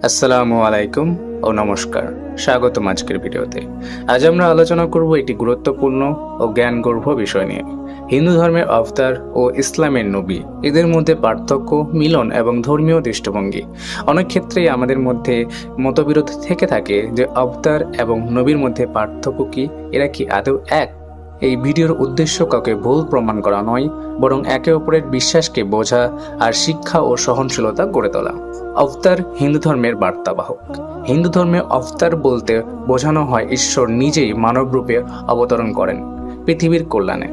আসসালামু আলাইকুম ও নমস্কার। স্বাগতম আজকের ভিডিওতে। আজ আমরা আলোচনা করব একটি গুরুত্বপূর্ণ ও জ্ঞানগর্ভ বিষয় নিয়ে। হিন্দু ধর্মের অবতার ও ইসলামের নবী, এদের মধ্যে পার্থক্য, মিলন এবং ধর্মীয় দৃষ্টিভঙ্গি। অনেক ক্ষেত্রেই আমাদের মধ্যে মতবিরোধ থেকে থাকে যে অবতার এবং নবীর মধ্যে পার্থক্য কি, এরা কি আদৌ এক? এই ভিডিওর উদ্দেশ্য কাউকে ভুল প্রমাণ করা নয়, বরং একে অপরের বিশ্বাসকে বোঝা আর শিক্ষা ও সহনশীলতা গড়ে তোলা। অবতার হিন্দু ধর্মের বার্তাবাহক। হিন্দু ধর্মে অবতার বলতে বোঝানো হয় ঈশ্বর নিজেই মানব রূপে অবতরণ করেন পৃথিবীর কল্যাণে।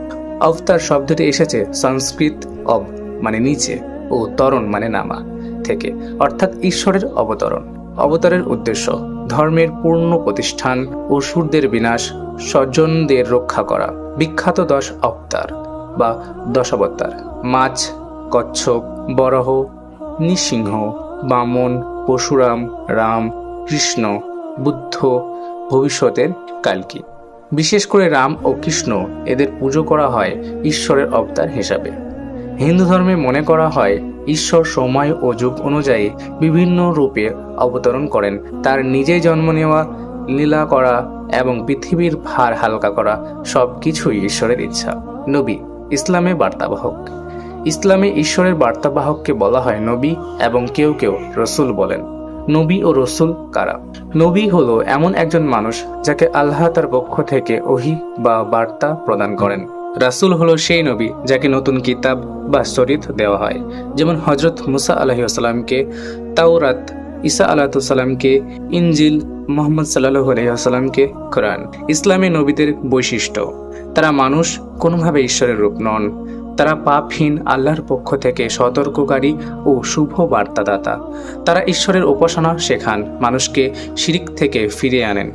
অবতার শব্দটি এসেছে সংস্কৃত অব মানে নিচে ও তরণ মানে নামা থেকে, অর্থাৎ ঈশ্বরের অবতরণ। অবতারের উদ্দেশ্য ধর্মের পূর্ণ প্রতিষ্ঠান, অসুরদের বিনাশ, স্বজনদের রক্ষা করা। বিখ্যাত 10 অবতার বা দশাবতার: মাছ, কচ্ছপ, বরাহ, নৃসিংহ, বামন, পরশুরাম, রাম, কৃষ্ণ, বুদ্ধ, ভবিষ্যতের কালকি। বিশেষ করে রাম ও কৃষ্ণ, এদের পুজো করা হয় ঈশ্বরের অবতার হিসাবে। হিন্দু ধর্মে মনে করা হয় ঈশ্বর সময় ও যুগ অনুযায়ী বিভিন্ন রূপে অবতরণ করেন। তার নিজেই জন্ম নেওয়া, লীলা করা এবং পৃথিবীর ভার হালকা করা সব কিছুই ঈশ্বরের ইচ্ছা। নবী, ইসলামে বার্তাবাহক। ইসলামে ঈশ্বরের বার্তাবাহককে বলা হয় নবী এবং কেউ কেউ রসুল বলেন। নবী ও রসুল কারা? নবী হলো এমন একজন মানুষ যাকে আল্লাহ তার পক্ষ থেকে ওহী বা বার্তা প্রদান করেন। রাসূল হলো সেই নবী যাকে নতুন কিতাব বা শরীয়ত দেওয়া হয়, যেমন হযরত মুসা আলাইহিসসালামকে তাওরাত, ঈসা আলাইহিসসালামকে ইনজিল, মুহাম্মদ সাল্লাল্লাহু আলাইহি ওয়াসাল্লামকে কোরআন। ইসলামে নবীদের বৈশিষ্ট্য: তারা মানুষ, কোনোভাবে ঈশ্বরের রূপ নন। তারা পাপহীন, আল্লাহর পক্ষ থেকে সতর্ককারী ও শুভ বার্তাদাতা। তারা ঈশ্বরের উপাসনা শেখান, মানুষকে শিরিক থেকে ফিরিয়ে আনেন।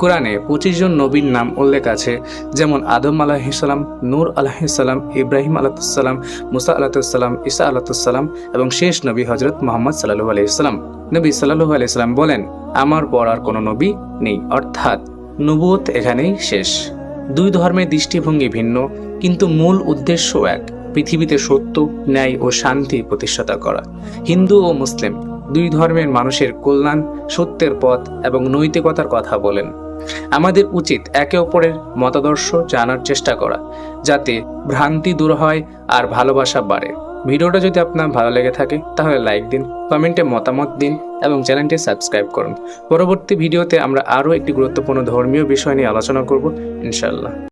কোরআনে 25 জন নবীর নাম উল্লেখ আছে, যেমন আদম আলাইহিসসালাম, নূহ আলাইহিসসালাম, ইব্রাহিম আলাইহিসসালাম, মুসা আলাইহিসসালাম, ঈসা আলাইহিসসালাম এবং শেষ নবী হযরত মুহাম্মদ সাল্লাল্লাহু আলাইহি ওয়াসাল্লাম। নবী সাল্লাল্লাহু আলাইহি ওয়াসাল্লাম বলেন, আমার পর আর কোনো নবী নেই, অর্থাৎ নবুয়ত এখানেই শেষ। দুই ধর্মের দৃষ্টিভঙ্গি ভিন্ন, কিন্তু মূল উদ্দেশ্য এক: পৃথিবীতে সত্য, ন্যায় ও শান্তি প্রতিষ্ঠা করা। হিন্দু ও মুসলিম দুই ধর্মের মানুষের কল্যাণ, সত্যের পথ এবং নৈতিকতার কথা বলেন। আমাদের উচিত একে অপরের মতাদর্শ জানার চেষ্টা করা, যাতে ভ্রান্তি দূর হয় আর ভালোবাসা বাড়ে। ভিডিওটা যদি আপনার ভালো লেগে থাকে তাহলে লাইক দিন, কমেন্টে মতামত দিন এবং চ্যানেলটি সাবস্ক্রাইব করুন। পরবর্তী ভিডিওতে আমরা আরও একটি গুরুত্বপূর্ণ ধর্মীয় বিষয় নিয়ে আলোচনা করব ইনশাআল্লাহ।